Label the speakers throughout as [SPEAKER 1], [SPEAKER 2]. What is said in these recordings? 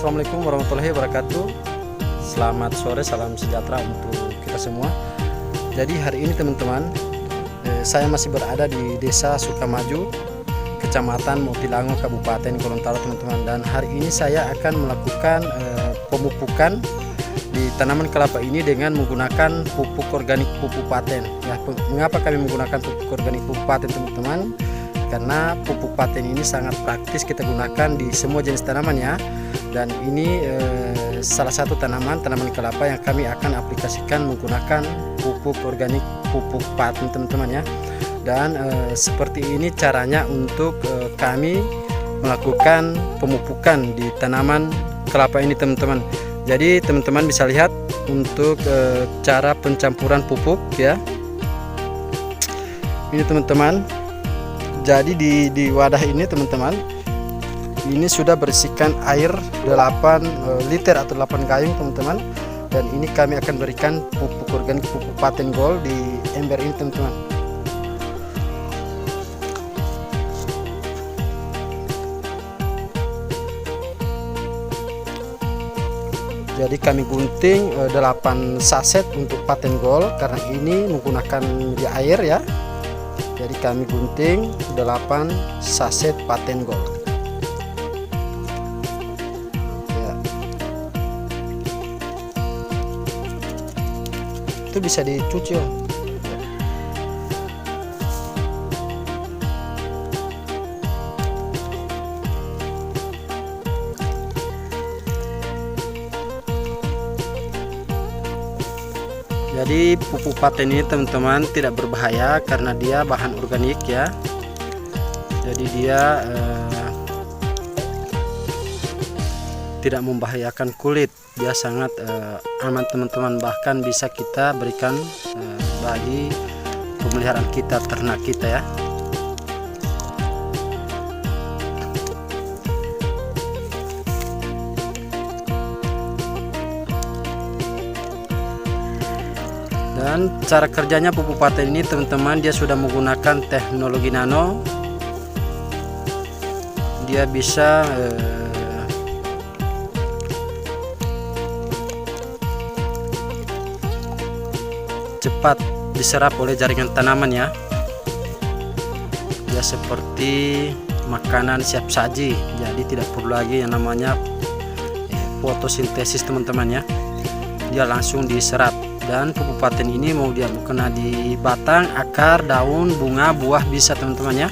[SPEAKER 1] Assalamualaikum warahmatullahi wabarakatuh. Selamat sore, salam sejahtera untuk kita semua. Jadi hari ini teman-teman, saya masih berada di Desa Sukamaju, Kecamatan Motilango, Kabupaten Gorontalo teman-teman. Dan hari ini saya akan melakukan pemupukan di tanaman kelapa ini dengan menggunakan pupuk organik pupuk paten. Ya, mengapa kami menggunakan pupuk organik pupuk paten teman-teman? Karena pupuk paten ini sangat praktis kita gunakan di semua jenis tanaman ya. Dan ini salah satu tanaman kelapa yang kami akan aplikasikan menggunakan pupuk organik pupuk paten teman-teman ya. Dan seperti ini caranya untuk kami melakukan pemupukan di tanaman kelapa ini teman-teman. Jadi teman-teman bisa lihat untuk cara pencampuran pupuk ya. Ini teman-teman. Jadi di wadah ini teman-teman, ini sudah berisikan air 8 liter atau 8 gayung teman-teman. Dan ini kami akan berikan pupuk organik pupuk paten gold di ember ini teman-teman. Jadi kami gunting 8 saset untuk paten gold karena ini menggunakan di air ya. Jadi kami gunting 8 saset paten gold. Ya. Itu bisa dicuci Om. Jadi pupuk paten ini teman-teman tidak berbahaya karena dia bahan organik ya. Jadi dia tidak membahayakan kulit. Dia sangat aman teman-teman, bahkan bisa kita berikan bagi pemeliharaan kita, ternak kita ya. Dan cara kerjanya pupuk paten ini teman-teman, dia sudah menggunakan teknologi nano. Dia bisa cepat diserap oleh jaringan tanaman ya. Dia seperti makanan siap saji, jadi tidak perlu lagi yang namanya fotosintesis teman-teman ya. Dia langsung diserap. Dan pupuk paten ini mau dia kena di batang, akar, daun, bunga, buah bisa teman-teman ya.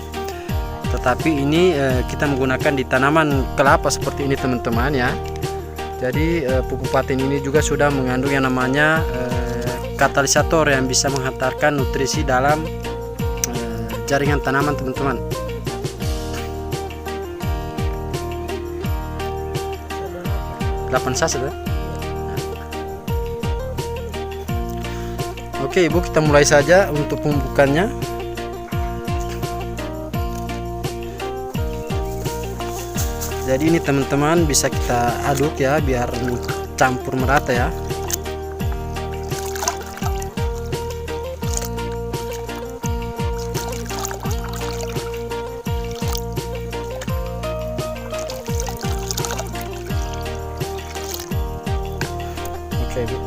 [SPEAKER 1] Tetapi ini kita menggunakan di tanaman kelapa seperti ini teman-teman ya. Jadi pupuk paten ini juga sudah mengandung yang namanya katalisator yang bisa menghantarkan nutrisi dalam jaringan tanaman teman-teman. Delapan saset ya. Oke Ibu, kita mulai saja untuk pemupukannya. Jadi ini teman-teman bisa kita aduk ya biar campur merata ya. Oke Ibu.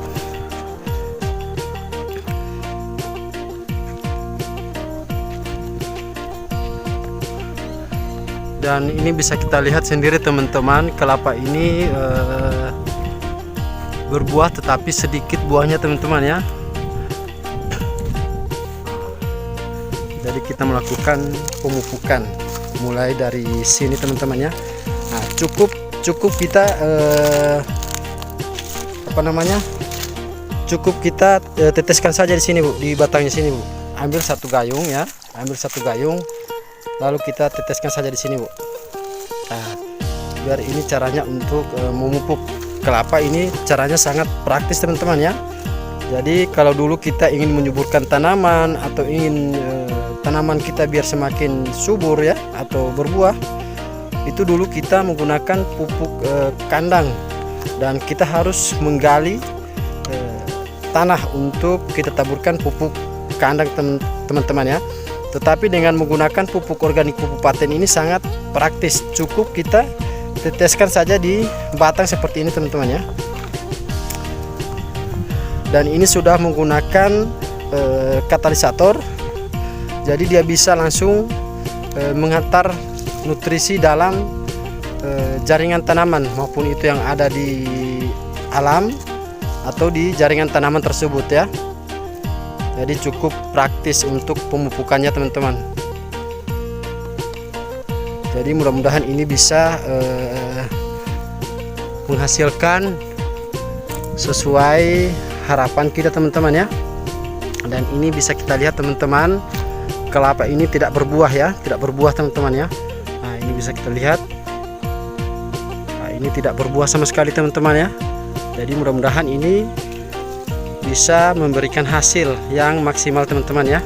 [SPEAKER 1] Dan ini bisa kita lihat sendiri teman-teman, kelapa ini berbuah tetapi sedikit buahnya teman-teman ya. Jadi kita melakukan pemupukan mulai dari sini teman-teman ya. Nah, cukup kita cukup kita teteskan saja di sini Bu, di batangnya sini Bu. Ambil 1 gayung ya, ambil 1 gayung. Lalu kita teteskan saja di sini Bu. Nah, biar ini caranya untuk memupuk kelapa ini caranya sangat praktis teman-teman ya. Jadi kalau dulu kita ingin menyuburkan tanaman atau ingin tanaman kita biar semakin subur ya atau berbuah, itu dulu kita menggunakan pupuk kandang dan kita harus menggali tanah untuk kita taburkan pupuk kandang teman-teman ya. Tetapi dengan menggunakan pupuk organik pupuk paten ini sangat praktis. Cukup kita teteskan saja di batang seperti ini teman-teman ya. Dan ini sudah menggunakan katalisator, jadi dia bisa langsung menghantar nutrisi dalam jaringan tanaman, maupun itu yang ada di alam atau di jaringan tanaman tersebut ya. Jadi cukup praktis untuk pemupukannya teman-teman. Jadi mudah-mudahan ini bisa menghasilkan sesuai harapan kita teman-teman ya. Dan ini bisa kita lihat teman-teman, kelapa ini tidak berbuah ya, tidak berbuah teman-teman ya. Nah ini bisa kita lihat, nah, ini tidak berbuah sama sekali teman-teman ya. Jadi mudah-mudahan ini bisa memberikan hasil yang maksimal teman-teman ya.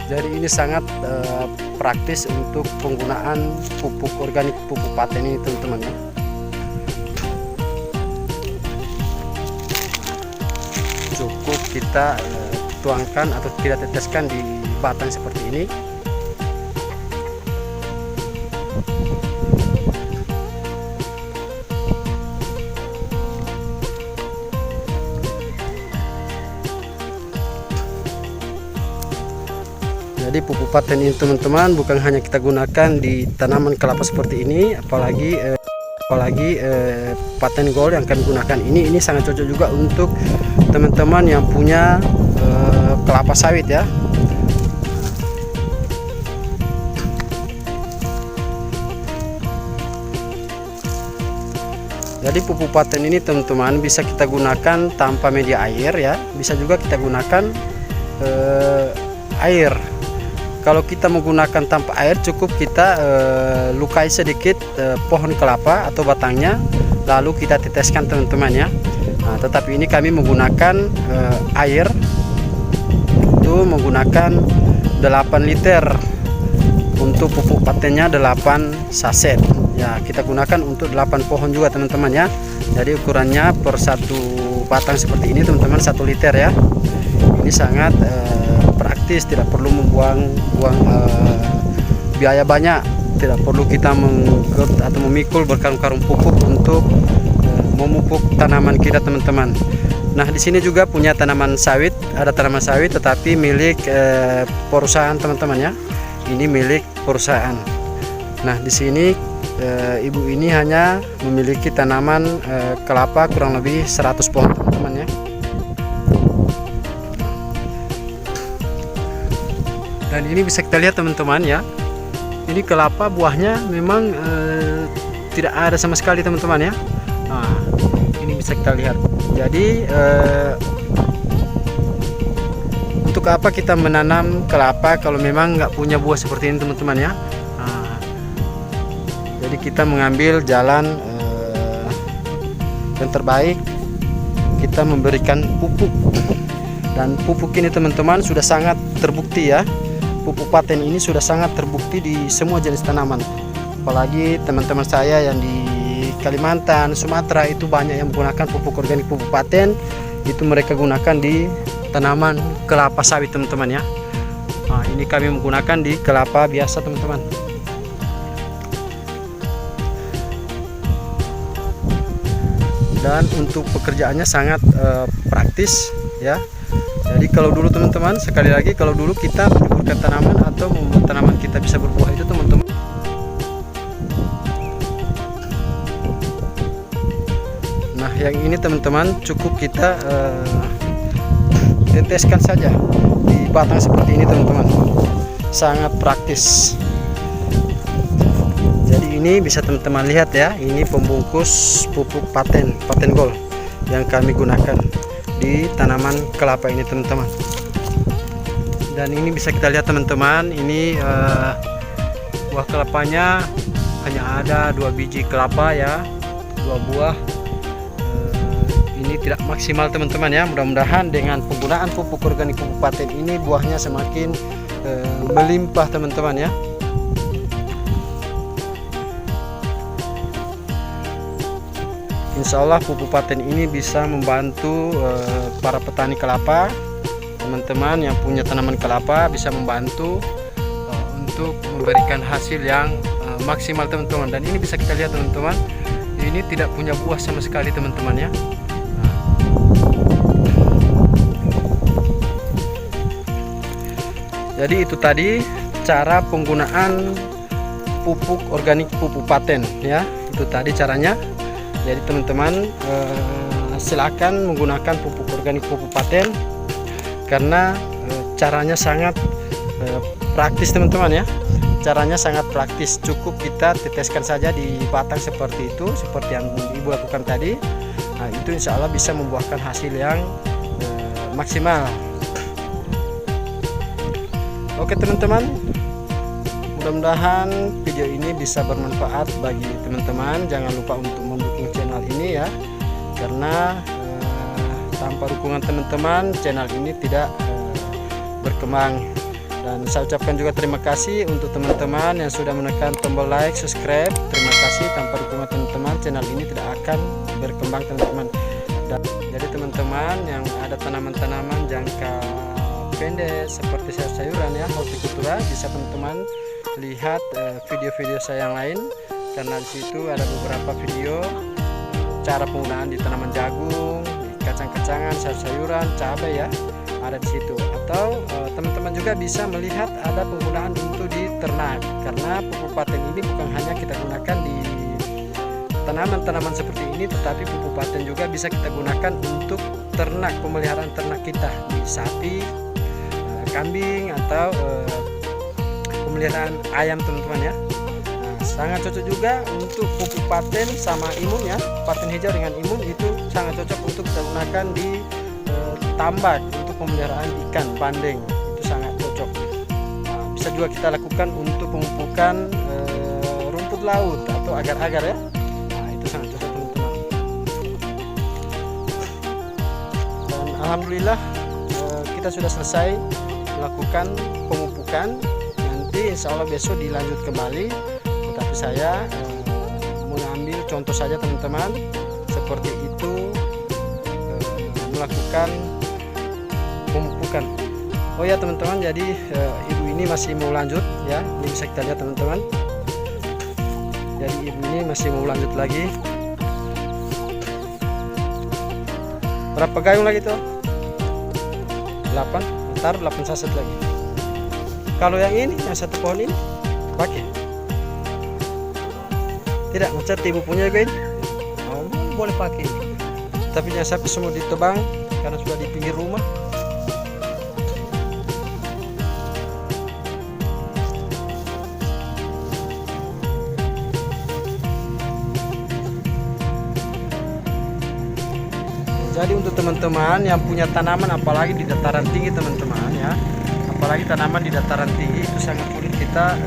[SPEAKER 1] Jadi ini sangat praktis untuk penggunaan pupuk organik, pupuk paten ini teman-teman ya. Cukup kita tuangkan atau kita teteskan di batang seperti ini. Jadi pupuk paten ini teman-teman bukan hanya kita gunakan di tanaman kelapa seperti ini, apalagi paten gold yang kami gunakan ini sangat cocok juga untuk teman-teman yang punya kelapa sawit ya. Jadi pupuk paten ini teman-teman bisa kita gunakan tanpa media air ya, bisa juga kita gunakan air. Kalau kita menggunakan tanpa air, cukup kita lukai sedikit pohon kelapa atau batangnya, lalu kita teteskan teman-teman ya. Nah, tetapi ini kami menggunakan air, itu menggunakan 8 liter untuk pupuk patennya, 8 saset ya. Kita gunakan untuk 8 pohon juga teman-teman ya. Jadi ukurannya per satu batang seperti ini teman-teman 1 liter ya. Ini sangat praktis, tidak perlu membuang biaya banyak, tidak perlu kita menggot atau memikul berkarung-karung pupuk untuk memupuk tanaman kita teman-teman. Nah di sini juga punya tanaman sawit, ada tanaman sawit tetapi milik perusahaan teman-teman ya. Ini milik perusahaan. Nah di sini ibu ini hanya memiliki tanaman kelapa kurang lebih 100 pohon teman-teman ya. Dan ini bisa kita lihat teman-teman ya, ini kelapa buahnya memang tidak ada sama sekali teman-teman ya. Nah, ini bisa kita lihat. Jadi untuk apa kita menanam kelapa kalau memang nggak punya buah seperti ini teman-teman ya. Nah, jadi kita mengambil jalan yang terbaik, kita memberikan pupuk. Dan pupuk ini teman-teman sudah sangat terbukti ya. Pupuk paten ini sudah sangat terbukti di semua jenis tanaman. Apalagi teman-teman saya yang di Kalimantan, Sumatera itu banyak yang menggunakan pupuk organik, pupuk paten. Itu mereka gunakan di tanaman kelapa sawit teman-teman ya. Nah, ini kami menggunakan di kelapa biasa teman-teman. Dan untuk pekerjaannya sangat praktis ya. Jadi kalau dulu teman-teman, sekali lagi kalau dulu kita menyuburkan tanaman atau membuat tanaman kita bisa berbuah itu teman-teman. Nah yang ini teman-teman cukup kita teteskan saja di batang seperti ini teman-teman. Sangat praktis. Jadi ini bisa teman-teman lihat ya, ini pembungkus pupuk paten gold yang kami gunakan di tanaman kelapa ini teman-teman. Dan ini bisa kita lihat teman-teman, ini buah kelapanya hanya ada 2 biji kelapa ya, 2 buah. Ini tidak maksimal teman-teman ya. Mudah-mudahan dengan penggunaan pupuk organik, pupuk paten ini buahnya semakin melimpah teman-teman ya. Insya Allah pupuk paten ini bisa membantu para petani kelapa, teman-teman yang punya tanaman kelapa, bisa membantu untuk memberikan hasil yang maksimal teman-teman. Dan ini bisa kita lihat teman-teman, ini tidak punya buah sama sekali teman-teman ya. Jadi itu tadi cara penggunaan pupuk organik, pupuk paten ya, itu tadi caranya. Jadi teman-teman silakan menggunakan pupuk organik, pupuk paten, karena caranya sangat praktis teman-teman ya. Caranya sangat praktis, cukup kita teteskan saja di batang seperti itu, seperti yang ibu lakukan tadi. Nah, itu insya Allah bisa membuahkan hasil yang maksimal. Oke teman-teman, mudah-mudahan video ini bisa bermanfaat bagi teman-teman. Jangan lupa untuk mendukung channel ini ya, karena tanpa dukungan teman-teman channel ini tidak berkembang. Dan saya ucapkan juga terima kasih untuk teman-teman yang sudah menekan tombol like, subscribe. Terima kasih, tanpa dukungan teman-teman channel ini tidak akan berkembang teman-teman. Jadi teman-teman yang ada tanaman-tanaman jangka pendek seperti sayur-sayuran ya, hortikultura, bisa teman-teman lihat video-video saya yang lain, karena di situ ada beberapa video cara penggunaan di tanaman jagung, di kacang-kacangan, sayur-sayuran, cabai ya, ada di situ. Atau teman-teman juga bisa melihat ada penggunaan untuk di ternak, karena pupuk paten ini bukan hanya kita gunakan di tanaman-tanaman seperti ini, tetapi pupuk paten juga bisa kita gunakan untuk ternak, pemeliharaan ternak kita, di sapi, kambing, atau pemeliharaan ayam teman-teman ya. Nah, sangat cocok juga untuk pupuk paten sama imun ya, paten hijau dengan imun itu sangat cocok untuk kita gunakan di tambak untuk pemeliharaan ikan bandeng, itu sangat cocok. Nah, bisa juga kita lakukan untuk pemupukan rumput laut atau agar-agar ya. Nah, itu sangat cocok teman-teman. Dan alhamdulillah kita sudah selesai melakukan pemupukan. Nanti insya Allah besok dilanjut kembali, tetapi saya mengambil contoh saja teman-teman, seperti itu melakukan pemupukan. Oh ya teman-teman, jadi ibu ini masih mau lanjut ya, ini bisa kita lihat teman-teman. Jadi ibu ini masih mau lanjut lagi. Berapa gayung lagi tuh? 8. Ntar 8 saset lagi. Kalau yang ini, yang satu pohon ini pakai tidak macet ibu punya juga ini. Oh, boleh pakai, tapi jangan sampai semua ditebang karena sudah di pinggir rumah. Jadi untuk teman-teman yang punya tanaman, apalagi di dataran tinggi teman-teman ya, apalagi tanaman di dataran tinggi, itu sangat sulit kita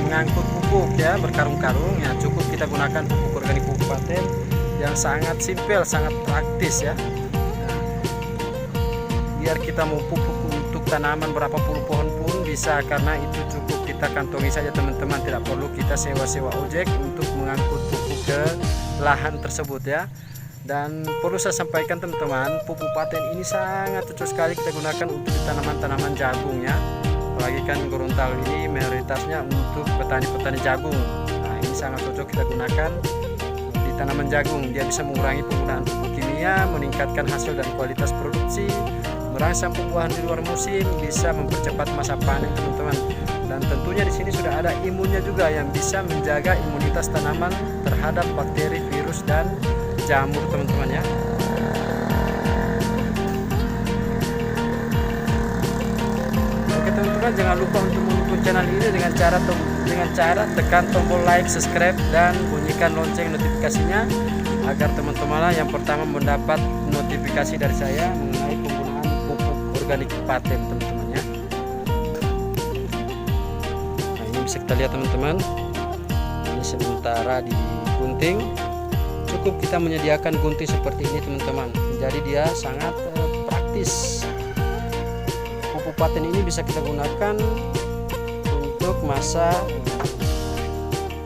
[SPEAKER 1] mengangkut pupuk ya, berkarung-karung ya. Cukup kita gunakan pupuk organik, pupuk paten yang sangat simpel, sangat praktis ya. Nah, biar kita mau pupuk untuk tanaman berapa puluh pohon pun bisa, karena itu cukup kita kantongi saja teman-teman, tidak perlu kita sewa-sewa ojek untuk mengangkut pupuk ke lahan tersebut ya. Dan perlu saya sampaikan teman-teman, pupuk paten ini sangat cocok sekali kita gunakan untuk tanaman-tanaman jagung ya. Apalagi kan Gorontalo ini mayoritasnya untuk petani-petani jagung. Nah, ini sangat cocok kita gunakan di tanaman jagung. Dia bisa mengurangi penggunaan pupuk kimia, meningkatkan hasil dan kualitas produksi, merangsang pembuahan di luar musim, bisa mempercepat masa panen teman-teman. Dan tentunya di sini sudah ada imunnya juga yang bisa menjaga imunitas tanaman terhadap bakteri, virus, dan jamur teman-teman ya. Oke teman-teman, jangan lupa untuk mendukung channel ini dengan cara tekan tombol like, subscribe, dan bunyikan lonceng notifikasinya, agar teman-teman yang pertama mendapat notifikasi dari saya mengenai penggunaan pupuk organik paten teman-teman ya. Nah, ini bisa kita lihat teman-teman, ini sementara di gunting. Cukup kita menyediakan gunting seperti ini teman-teman, jadi dia sangat praktis. Pupuk kabupaten ini bisa kita gunakan untuk masa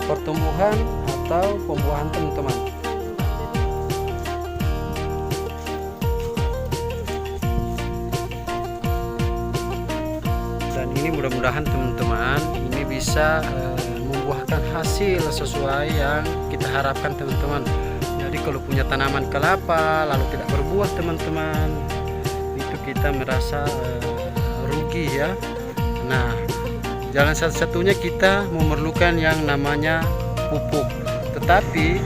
[SPEAKER 1] pertumbuhan atau pembuahan teman-teman. Dan ini mudah-mudahan teman-teman ini bisa membuahkan hasil sesuai yang kita harapkan teman-teman. Jadi kalau punya tanaman kelapa lalu tidak berbuah teman-teman, itu kita merasa rugi ya. Nah, jalan satu-satunya kita memerlukan yang namanya pupuk. Tetapi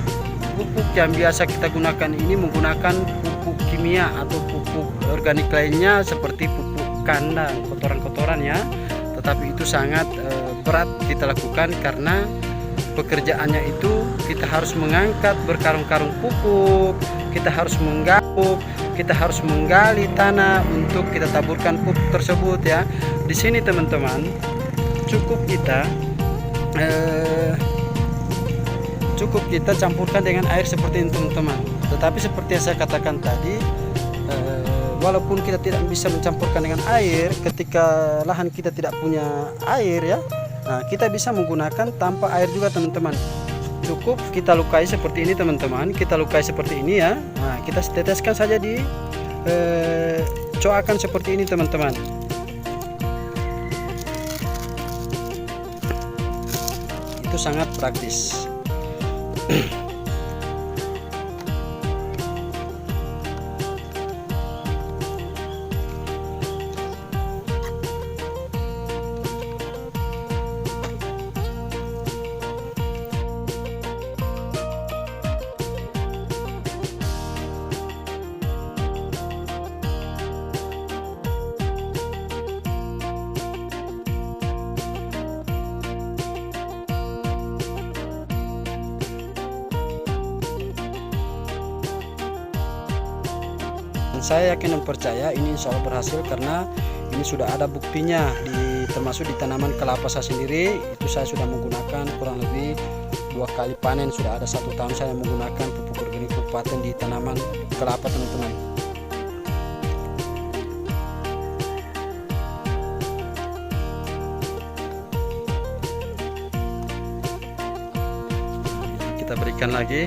[SPEAKER 1] pupuk yang biasa kita gunakan ini menggunakan pupuk kimia atau pupuk organik lainnya seperti pupuk kandang, kotoran-kotoran ya. Tetapi itu sangat berat kita lakukan karena pekerjaannya itu kita harus mengangkat berkarung-karung pupuk, kita harus menggabuk, kita harus menggali tanah untuk kita taburkan pupuk tersebut ya. Di sini teman-teman cukup kita campurkan dengan air seperti ini teman-teman. Tetapi seperti yang saya katakan tadi, walaupun kita tidak bisa mencampurkan dengan air ketika lahan kita tidak punya air ya, nah kita bisa menggunakan tanpa air juga teman-teman. Cukup kita lukai seperti ini teman-teman, kita lukai seperti ini ya. Nah kita teteskan saja di coakan seperti ini teman-teman. Itu sangat praktis. Saya yakin dan percaya ini insya Allah berhasil karena ini sudah ada buktinya termasuk di tanaman kelapa saya sendiri. Itu saya sudah menggunakan kurang lebih 2 kali panen, sudah ada 1 tahun saya menggunakan pupuk organik kabupaten di tanaman kelapa teman-teman. Kita berikan lagi.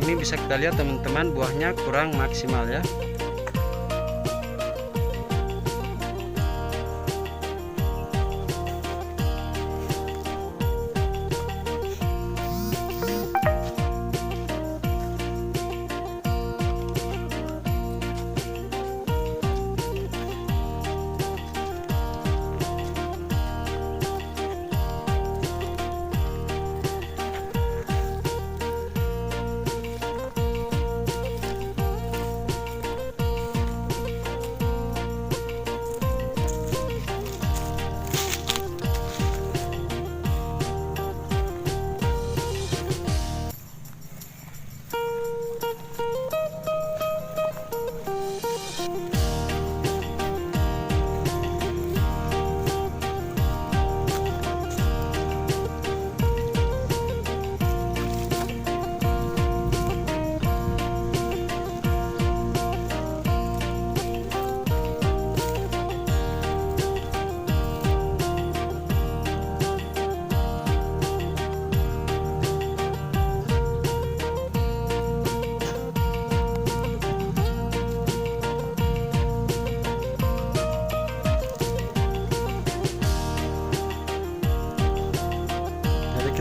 [SPEAKER 1] Ini bisa kita lihat teman-teman, buahnya kurang maksimal ya.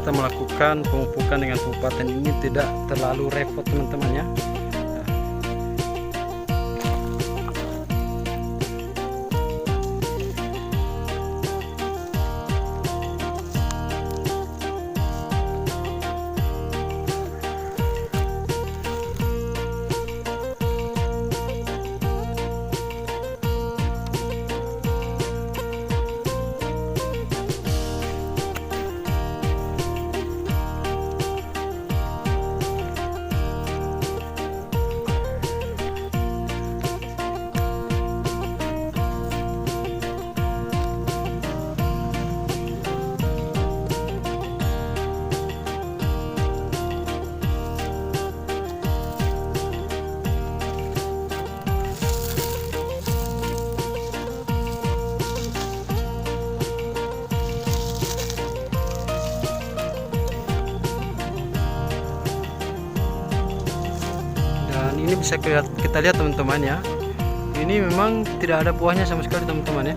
[SPEAKER 1] Kita melakukan pemupukan dengan kabupaten ini tidak terlalu repot teman-teman ya. bisa kita lihat teman-teman ya, ini memang tidak ada buahnya sama sekali teman-teman ya.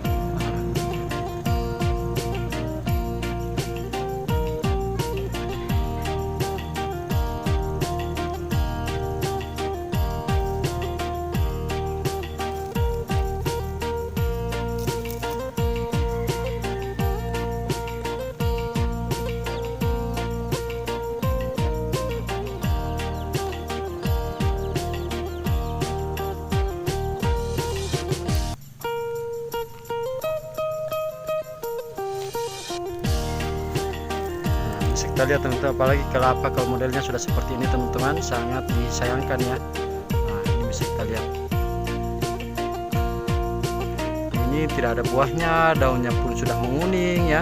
[SPEAKER 1] Bisa kita lihat teman-teman, apalagi kelapa kalau modelnya sudah seperti ini teman-teman, sangat disayangkan ya. Nah ini bisa kita lihat, ini tidak ada buahnya, daunnya pun sudah menguning ya.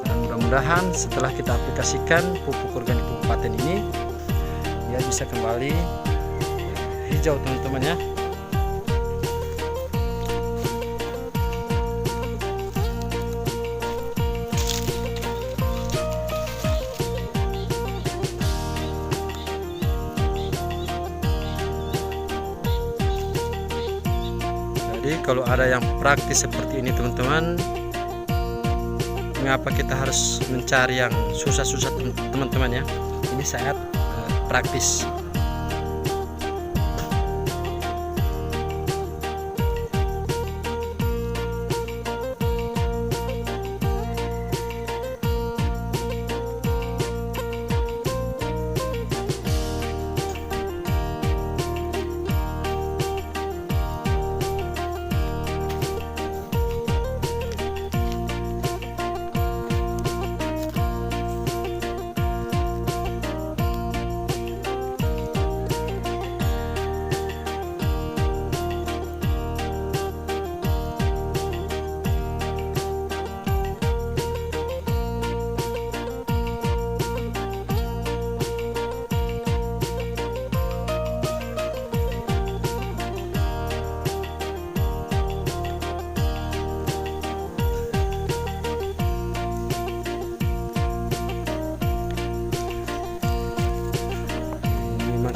[SPEAKER 1] Dan mudah-mudahan setelah kita aplikasikan pupuk organik pupuk paten ini, dia bisa kembali hijau teman-teman ya. Jadi kalau ada yang praktis seperti ini teman-teman, mengapa kita harus mencari yang susah-susah teman-teman ya? Ini sangat praktis.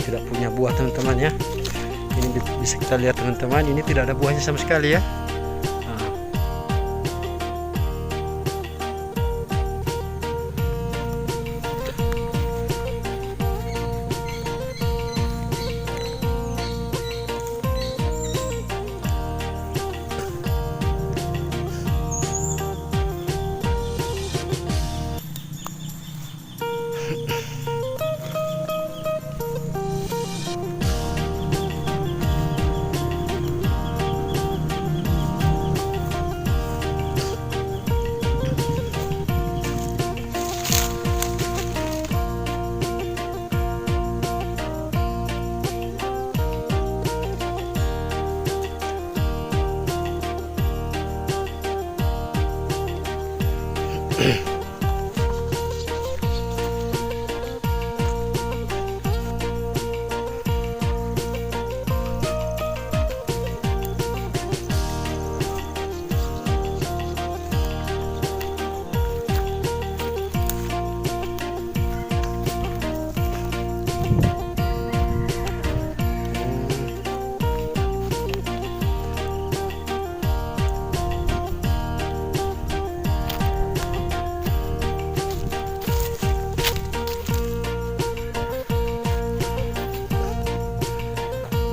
[SPEAKER 1] Tidak punya buah teman-teman ya. Ini bisa kita lihat teman-teman, ini tidak ada buahnya sama sekali ya.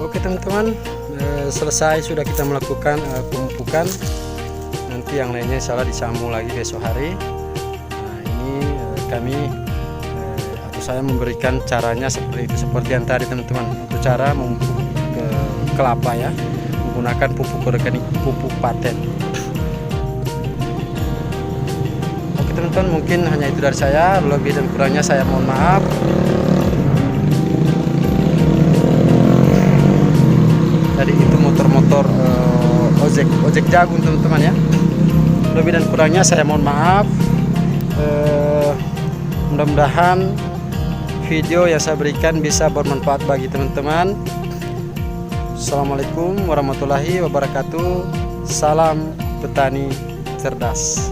[SPEAKER 1] Oke teman-teman, selesai sudah kita melakukan pemupukan. Nanti yang lainnya insya Allah disambung lagi besok hari. Nah ini kami atau saya memberikan caranya seperti itu, seperti yang tadi teman-teman, untuk cara memupuk kelapa ya, menggunakan pupuk organik pupuk paten. Oke teman-teman, mungkin hanya itu dari saya, lebih dan kurangnya saya mohon maaf. Tadi itu motor-motor ojek jagung teman-teman ya. Lebih dan kurangnya saya mohon maaf. Mudah-mudahan video yang saya berikan bisa bermanfaat bagi teman-teman. Assalamualaikum warahmatullahi wabarakatuh. Salam petani cerdas.